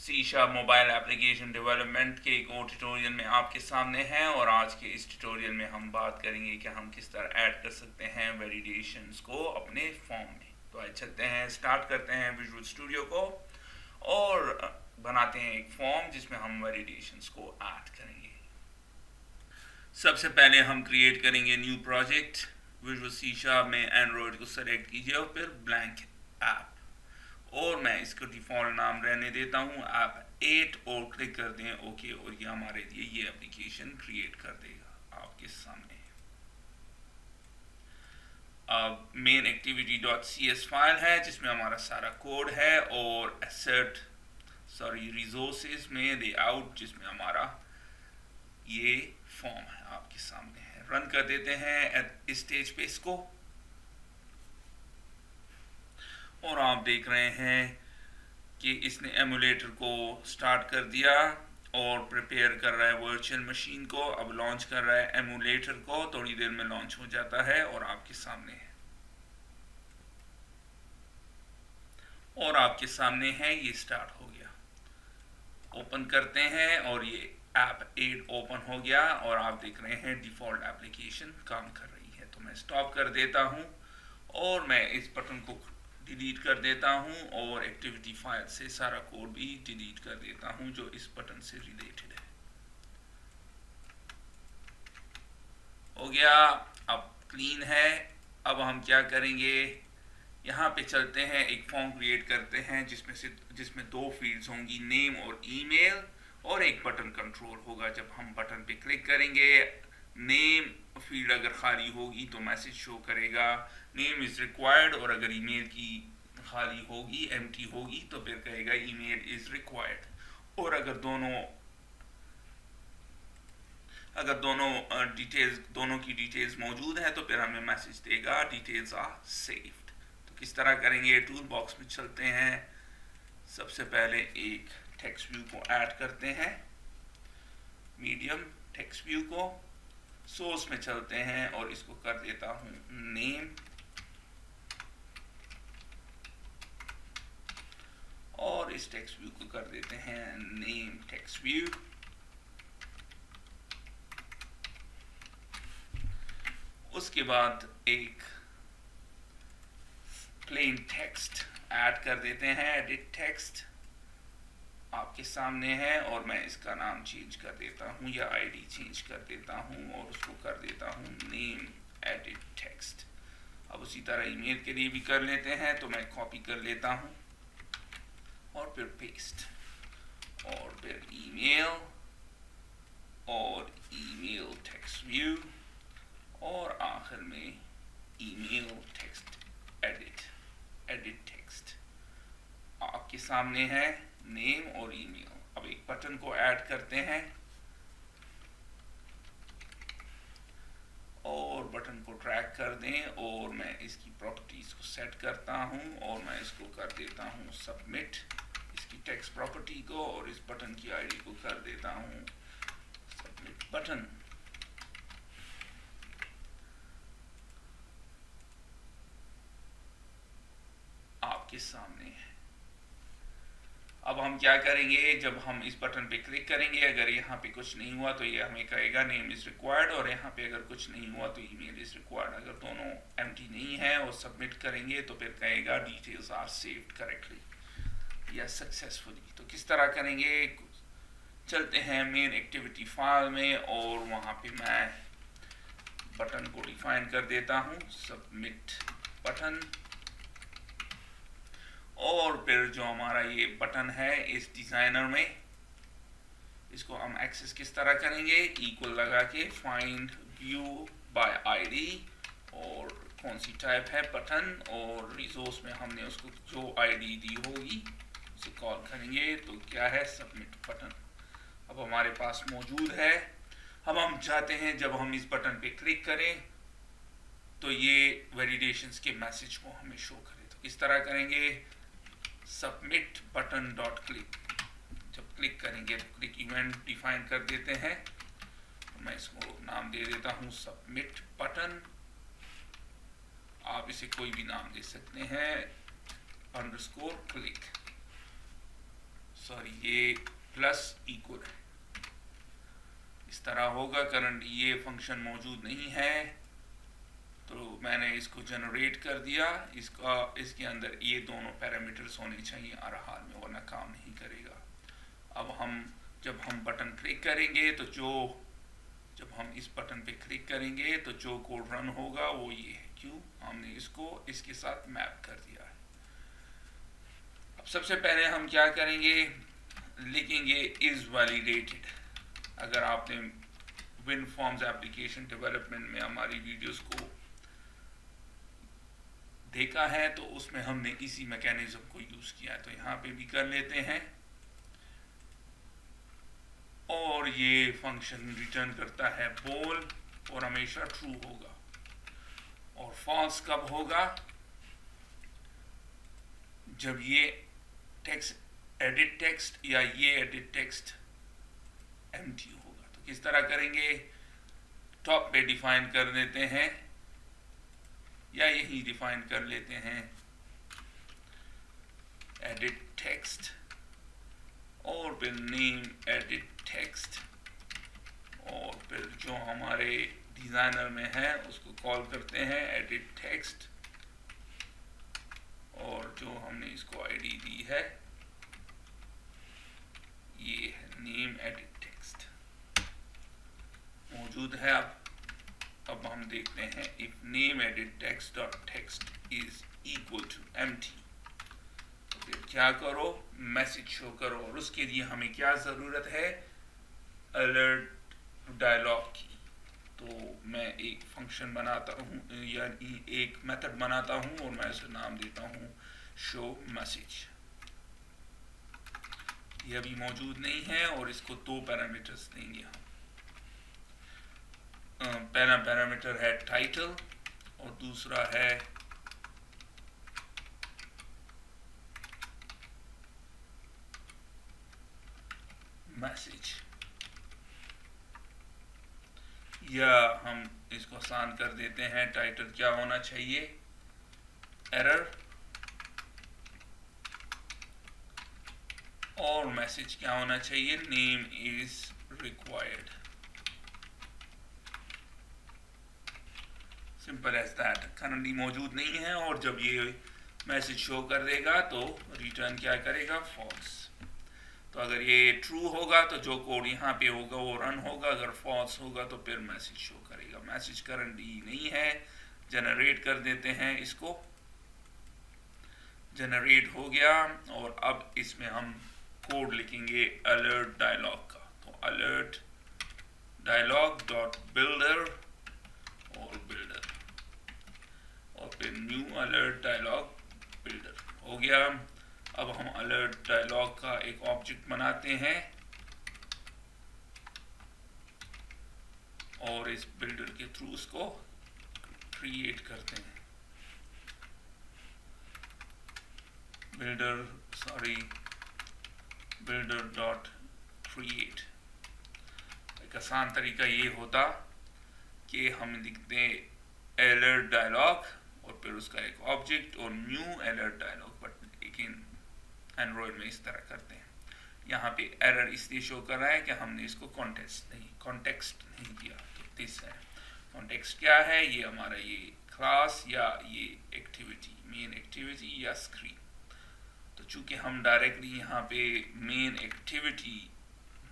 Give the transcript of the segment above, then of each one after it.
सी sharp mobile application development के एक और ट्यूटोरियल में आपके सामने हैं। और आज के इस ट्यूटोरियल में हम बात करेंगे कि हम किस तरह ऐड कर सकते हैं वैलिडेशंस को अपने फॉर्म में। तो आइए चलते हैं, स्टार्ट करते हैं विजुअल स्टूडियो को और बनाते हैं एक फॉर्म जिसमें हम वैलिडेशंस को ऐड करेंगे। सबसे पहले हम क्रिएट करेंगे new project. Visual C sharp में एंड्रॉयड को सेलेक्ट कीजिए और फिर ब्लैंक ऐप, और मैं इसको डिफ़ॉल्ट नाम रहने देता हूँ ऐप 8 और क्लिक कर दें ओके, और ये हमारे लिए ये एप्लीकेशन क्रिएट कर देगा आपके सामने। अब main activity dot C S file है जिसमें हमारा सारा कोड है, और रिसोर्सेज में लेआउट जिसमें हमारा ये फॉर्म है आपके सामने है। रन कर देते हैं इस स्टेज पे इसको, और आप देख रहे हैं कि इसने एमुलेटर को स्टार्ट कर दिया और प्रिपेयर कर रहा है वर्चुअल मशीन को। अब लॉन्च कर रहा है एमुलेटर को, थोड़ी देर में लॉन्च हो जाता है और आपके सामने है। और आपके सामने है, ये स्टार्ट हो गया। ओपन करते हैं और ये ऐप 8 ओपन हो गया, और आप देख रहे हैं डिफ़ॉल्ट एप्लीकेशन काम कर रही है। तो मैं स्टॉप कर देता हूँ और मैं इस बटन को डिलीट कर देता हूँ, और एक्टिविटी फाइल से सारा कोड भी डिलीट कर देता हूँ जो इस बटन से रिलेटेड है। हो गया, अब क्लीन है। अब हम क्या करेंगे, यहाँ पे चलते हैं, एक फॉर्म क्रिएट करते हैं जिसमें 2 फील्ड्स होंगी, नेम और ईमेल, और एक बटन कंट्रोल होगा। जब हम बटन पे क्लिक करेंगे, नेम फील्ड अगर खाली होगी तो मैसेज शो करेगा नेम इज़ रिक्वायर्ड, और अगर ईमेल की खाली होगी, एम्प्टी होगी, तो फिर कहेगा ईमेल इज़ रिक्वायर्ड। और अगर दोनों की डिटेल्स मौजूद है तो फिर हमें मैसेज देगा डिटेल्स आर सेव्ड। तो किस तरह करेंगे, टूल बॉक्स में चलते हैं। सबसे पहले एक टेक्स्ट व्यू को ऐड करते हैं, मीडियम टेक्स्ट व्यू को। सोर्स में चलते हैं और इसको कर देता हूँ नेम, और इस टेक्स्ट व्यू को कर देते हैं नेम टेक्स्ट व्यू। उसके बाद एक प्लेन टेक्स्ट ऐड कर देते हैं, एडिट टेक्स्ट आपके सामने है, और मैं इसका नाम चेंज कर देता हूँ या आईडी चेंज कर देता हूँ, और उसको कर देता हूँ नेम एडिट टेक्स्ट। अब उसी तरह ईमेल के लिए भी कर लेते हैं, तो मैं कॉपी कर लेता हूँ और फिर पेस्ट, और फिर ईमेल और ईमेल टेक्स्ट व्यू, और आखिर में ईमेल टेक्स्ट एडिट टेक्स्ट आपके सामने है, नेम और ईमेल। अब एक बटन को ऐड करते हैं, और बटन को ड्रैग कर दें, और मैं इसकी प्रॉपर्टीज को सेट करता हूं, और मैं इसको कर देता हूं सबमिट, इसकी टेक्स्ट प्रॉपर्टी को, और इस बटन की आईडी को कर देता हूं सबमिट बटन। आपके सामने है। अब हम क्या करेंगे, जब हम इस बटन पे क्लिक करेंगे, अगर यहाँ पे कुछ नहीं हुआ तो ये हमें कहेगा नेम इज़ रिक्वायर्ड, और यहाँ पे अगर कुछ नहीं हुआ तो ईमेल इज़ रिक्वायर्ड। अगर दोनों एम्प्टी नहीं है और सबमिट करेंगे तो फिर कहेगा डिटेल्स आर सेव्ड करेक्टली या सक्सेसफुली। तो किस तरह करेंगे, चलते हैं मेन एक्टिविटी फाइल में, और वहाँ पे मैं बटन को डिफाइन कर देता हूँ सबमिट बटन, और फिर जो हमारा ये बटन है इस डिज़ाइनर में, इसको हम एक्सेस किस तरह करेंगे, इक्वल लगा के फाइंड व्यू बाय आईडी, और कौन सी टाइप है बटन, और रिसोर्स में हमने उसको जो आईडी दी होगी उसे कॉल करेंगे, तो क्या है सबमिट बटन अब हमारे पास मौजूद है। अब हम चाहते हैं जब हम इस बटन पे क्लिक करें तो ये वैलिडेशंस के मैसेज को हमें शो करे। तो इस तरह करेंगे सबमिट बटन डॉट क्लिक। जब क्लिक करेंगे तो क्लिक इवेंट डिफाइन कर देते हैं, तो मैं इसको नाम दे देता हूँ सबमिट बटन। आप इसे कोई भी नाम दे सकते हैं, अंडरस्कोर क्लिक। सॉरी ये प्लस इक्वल है, इस तरह होगा। करंट ये फंक्शन मौजूद नहीं है तो मैंने इसको जनरेट कर दिया, इसके अंदर ये दोनों पैरामीटर्स होने चाहिए हर हाल में, वरना काम नहीं करेगा। अब जब हम बटन क्लिक करेंगे तो जब हम इस बटन पे क्लिक करेंगे तो जो कोड रन होगा वो ये है, क्यों हमने इसको इसके साथ मैप कर दिया है। अब सबसे पहले हम क्या करेंगे, लिखेंगे इज वैलिडेटेड। अगर आपने WinForms एप्लीकेशन डेवलपमेंट में हमारी वीडियोस को देखा है तो उसमें हमने इसी मैकेनिज्म को यूज किया है, तो यहाँ पे भी कर लेते हैं। और ये फंक्शन रिटर्न करता है बोल और हमेशा ट्रू होगा। और फॉल्स कब होगा, जब ये टेक्स्ट एडिट टेक्स्ट या ये एडिट टेक्स्ट एम्प्टी होगा। तो किस तरह करेंगे, टॉप पे डिफाइन कर देते हैं या यही डिफाइन कर लेते हैं एडिट टेक्स्ट, और फिर नेम एडिट टेक्स्ट, और फिर जो हमारे डिजाइनर में है उसको कॉल करते हैं एडिट टेक्स्ट, और जो हमने इसको आईडी दी है ये है नेम एडिट टेक्स्ट मौजूद है। अब हम देखते हैं if name edit text dot text is equal to empty, तो फिर क्या करो, मैसेज शो करो। और उसके लिए हमें क्या जरूरत है, अलर्ट डायलॉग की। तो मैं एक फंक्शन बनाता हूँ यानी एक मेथड बनाता हूँ और मैं इसे नाम देता हूँ शो मैसेज। ये अभी मौजूद नहीं है और इसको दो पैरामीटर्स देंगे हम। पहला पैरामीटर है टाइटल और दूसरा है मैसेज। या हम इसको आसान कर देते हैं, टाइटल क्या होना चाहिए, एरर, और मैसेज क्या होना चाहिए, name is required. Simple as that. Currently मौजूद नहीं है और जब ये मैसेज शो कर देगा तो रिटर्न क्या करेगा, फॉल्स। तो अगर ये ट्रू होगा तो जो कोड यहाँ पे होगा वो रन होगा, अगर फॉल्स होगा तो फिर मैसेज शो करेगा। मैसेज करंटली नहीं है, जनरेट कर देते हैं इसको। जनरेट हो गया और अब इसमें हम कोड लिखेंगे अलर्ट डायलॉग का। तो अलर्ट डायलॉग डॉट बिल्डर और बिल्डर, और फिर न्यू अलर्ट डायलॉग बिल्डर हो गया। अब हम अलर्ट डायलॉग का एक ऑब्जेक्ट बनाते हैं और इस बिल्डर के थ्रू उसको क्रिएट करते हैं। Builder dot create. एक आसान तरीका ये होता कि हम लिखते हैं अलर्ट डायलॉग और फिर उसका एक ऑब्जेक्ट और न्यू अलर्ट डायलॉग, बट लेकिन एंड्रॉयड में इस तरह करते हैं। यहाँ पे एरर इसलिए शो कर रहा है कि हमने इसको कॉन्टेक्स्ट नहीं दिया। तो दिस है कॉन्टेक्स्ट। क्या है ये, हमारा ये क्लास या ये एक्टिविटी, मेन एक्टिविटी या स्क्रीन। तो चूंकि हम डायरेक्टली यहाँ पे मेन एक्टिविटी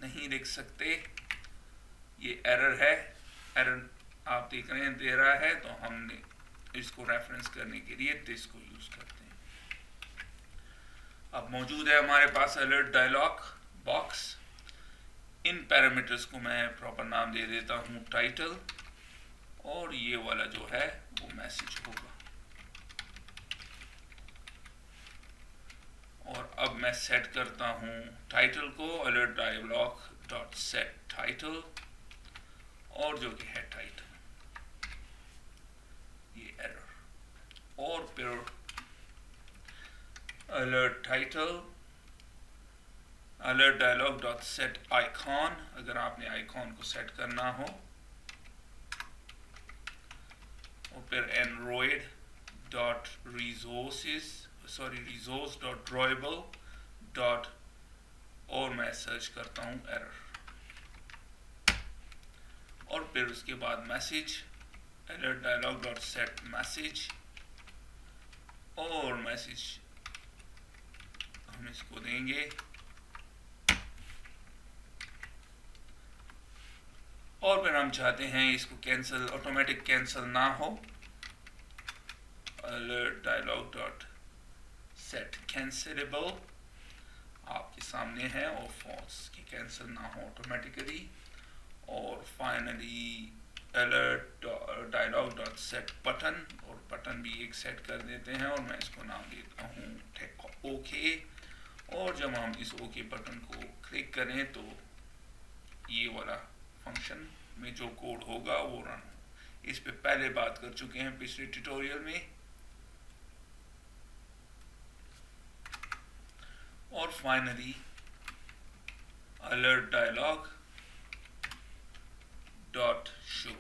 नहीं लिख सकते, ये एरर है, एरर आप देख रहे हैं दे रहा है, तो हमने इसको रेफरेंस करने के लिए दिस को यूज करते हैं। अब मौजूद है हमारे पास अलर्ट डायलॉग बॉक्स। इन पैरामीटर्स को मैं प्रॉपर नाम दे देता हूँ टाइटल, और ये वाला जो है वो मैसेज होगा। और अब मैं सेट करता हूँ टाइटल को alert dialog dot set title, और जो कि है टाइटल, ये एरर, और फिर alert title alert dialog dot set icon, अगर आपने आइकॉन को सेट करना हो, और फिर Android dot resource dot drawable dot मैं सर्च करता हूँ एरर, और फिर उसके बाद message alert dialog dot set message, और मैसेज हम इसको देंगे, और फिर हम चाहते हैं इसको कैंसिल, ऑटोमेटिक कैंसिल ना हो, alert dialog dot set cancelable आपके सामने है, और false की कैंसिल ना हो ऑटोमेटिकली, और finally alert dialog dot set button, और बटन भी एक सेट कर देते हैं, और मैं इसको नाम देता हूँ ओके, और जब हम इस ओके बटन को क्लिक करें तो ये वाला फंक्शन में जो कोड होगा वो रन हो। इस पे पहले बात कर चुके हैं पिछले ट्यूटोरियल में। और finally alert dialog dot show,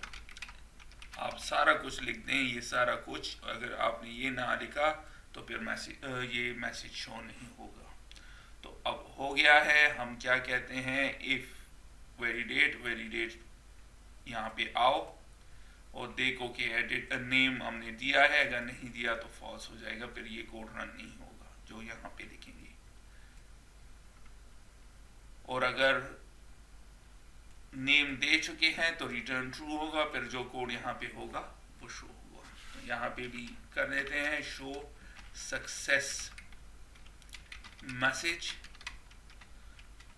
आप सारा कुछ लिख दें, ये सारा कुछ, अगर आपने ये ना लिखा तो फिर ये मैसेज शो नहीं होगा। तो अब हो गया है, हम क्या कहते हैं, इफ वैलिडेट यहाँ पे आओ और देखो कि एडिट नेम हमने दिया है, अगर नहीं दिया तो फॉल्स हो जाएगा, फिर ये कोड रन नहीं होगा जो यहाँ पे लिखेंगे। और अगर नेम दे चुके हैं तो रिटर्न ट्रू होगा, फिर जो कोड यहाँ पे होगा वो शो होगा। तो यहाँ पे भी कर देते हैं शो सक्सेस मैसेज,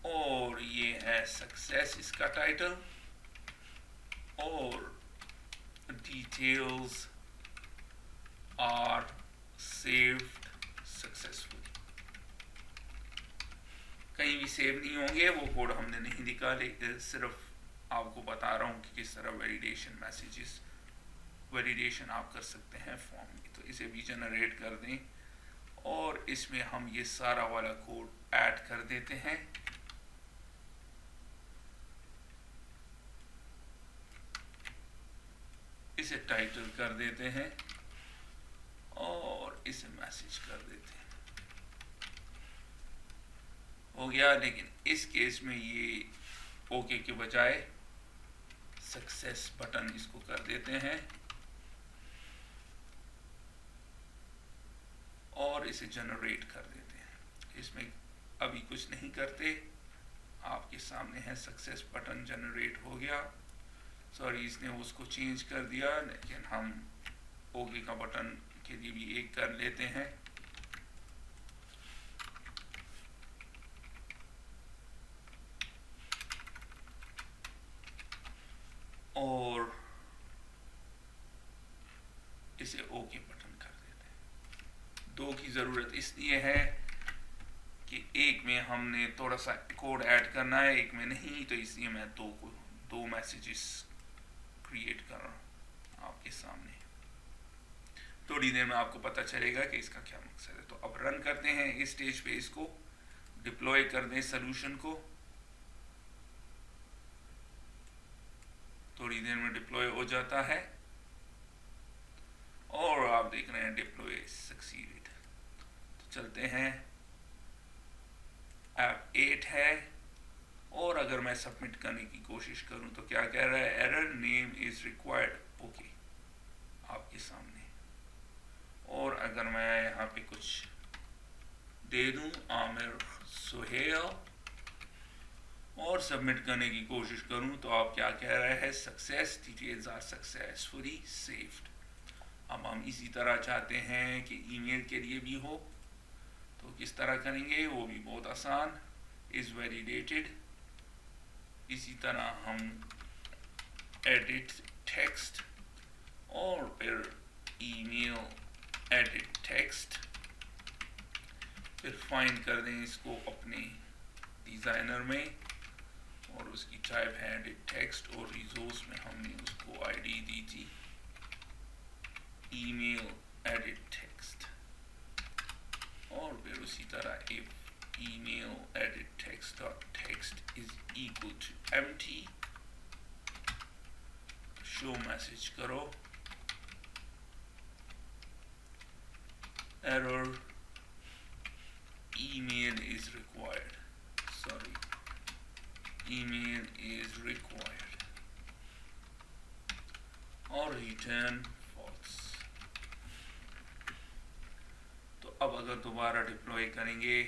और ये है सक्सेस इसका टाइटल, और डिटेल्स आर सेव्ड सक्सेसफुली। कहीं भी सेव नहीं होंगे, वो कोड हमने नहीं निकाले, सिर्फ आपको बता रहा हूँ कि किस तरह वैलिडेशन मैसेजेस वैलिडेशन आप कर सकते हैं फॉर्म में। तो इसे भी जनरेट कर दें, और इसमें हम ये सारा वाला कोड ऐड कर देते हैं। इसे टाइटल कर देते हैं और इसे मैसेज कर देते हैं। हो गया, लेकिन इस केस में ये ओके के बजाय सक्सेस बटन इसको कर देते हैं और इसे जनरेट कर देते हैं। इसमें अभी कुछ नहीं करते, आपके सामने है सक्सेस बटन जनरेट हो गया। सॉरी, इसने उसको चेंज कर दिया, लेकिन हम ओके का बटन के लिए भी एक कर लेते हैं। और इसे ओके बटन कर देते हैं। दो की ज़रूरत इसलिए है कि एक में हमने थोड़ा सा कोड ऐड करना है, एक में नहीं, तो इसलिए मैं दो मैसेजेस क्रिएट कर रहा हूँ आपके सामने। थोड़ी देर में आपको पता चलेगा कि इसका क्या मकसद है। तो अब रन करते हैं इस स्टेज पे, इसको डिप्लॉय कर दें सॉल्यूशन को। थोड़ी देर में डिप्लॉय हो जाता है और आप देख रहे हैं डिप्लॉय सक्सीडेड। तो चलते हैं, ऐप 8 है, और अगर मैं सबमिट करने की कोशिश करूं तो क्या कह रहा है, error name is required okay आपके सामने। और अगर मैं यहाँ पे कुछ दे दूं, आमिर सुहेल, और सबमिट करने की कोशिश करूं तो आप क्या कह रहे हैं, success details are successfully saved. अब हम इसी तरह चाहते हैं कि ईमेल के लिए भी हो, तो किस तरह करेंगे, वो भी बहुत आसान, इज वैलिडेटेड। इसी तरह हम एडिट टेक्स्ट और फिर ईमेल एडिट टेक्स्ट, फिर फाइंड कर दें इसको अपने डिज़ाइनर में, और उसकी टाइप है एडिट टेक्स्ट, और रिसोर्स में हमने उसको आईडी दी थी ईमेल एडिट टेक्स्ट। और फिर उसी तरह if email edit text dot text is equal to empty, show message करो, error email is required, sorry email is required और return false। तो अब अगर दोबारा डिप्लॉय करेंगे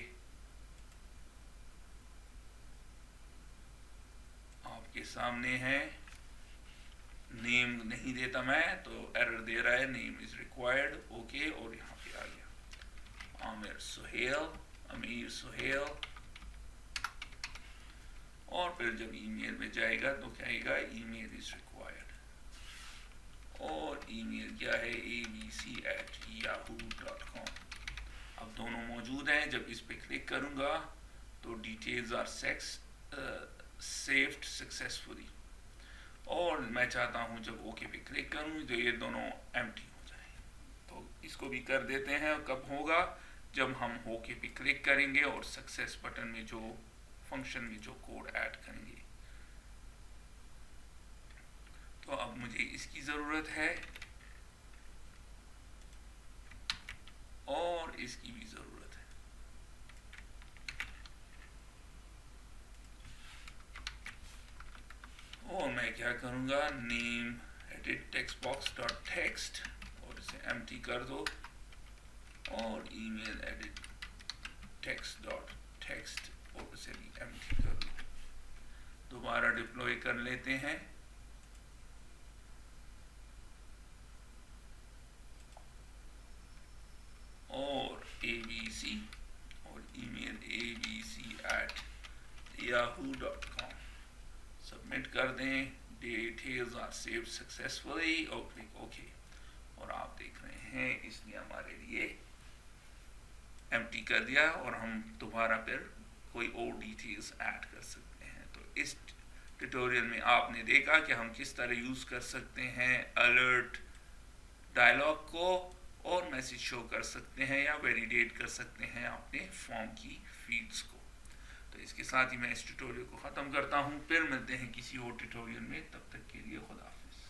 आपके सामने है, नेम नहीं देता मैं तो एरर दे रहा है, नेम इज रिक्वायर्ड, ओके, और यहाँ पे आ गया आमिर सुहेल। और फिर जब ईमेल में जाएगा तो कहेगा ईमेल इज रिक्वायर्ड, और ईमेल क्या है abc@yahoo.com। अब दोनों मौजूद हैं। जब इस पे क्लिक करूंगा तो डिटेल्स आर सेव्ड सक्सेसफुली, और मैं चाहता हूं जब ओके पे क्लिक करूं तो ये दोनों एम्प्टी हो जाए। तो इसको भी कर देते हैं। कब होगा? जब हम ओके पे क्लिक करेंगे और सक्सेस बटन में जो फंक्शन में जो कोड ऐड करेंगे। तो अब मुझे इसकी जरूरत है और इसकी भी जरूरत है। और मैं क्या करूंगा, name edit text box dot text और इसे एम्प्टी कर दो, और email edit text dot text और इसे भी एम्प्टी कर दो। दोबारा डिप्लॉय कर लेते हैं। और abc और ईमेल abc@yahoo.com सबमिट कर दें। डिटेल्स आर सेव्ड सक्सेसफुली और क्लिक ओके। और आप देख रहे हैं इसने हमारे लिए एम्प्टी कर दिया, और हम दोबारा फिर कोई और डिटेल्स ऐड कर सकते हैं। तो इस ट्यूटोरियल में आपने देखा कि हम किस तरह यूज कर सकते हैं अलर्ट डायलॉग को, और मैसेज शो कर सकते हैं या वैलिडेट कर सकते हैं अपने फॉर्म की फील्ड्स को। तो इसके साथ ही मैं इस ट्यूटोरियल को ख़त्म करता हूँ। फिर मिलते हैं किसी और ट्यूटोरियल में, तब तक के लिए खुदा हाफ़िज़।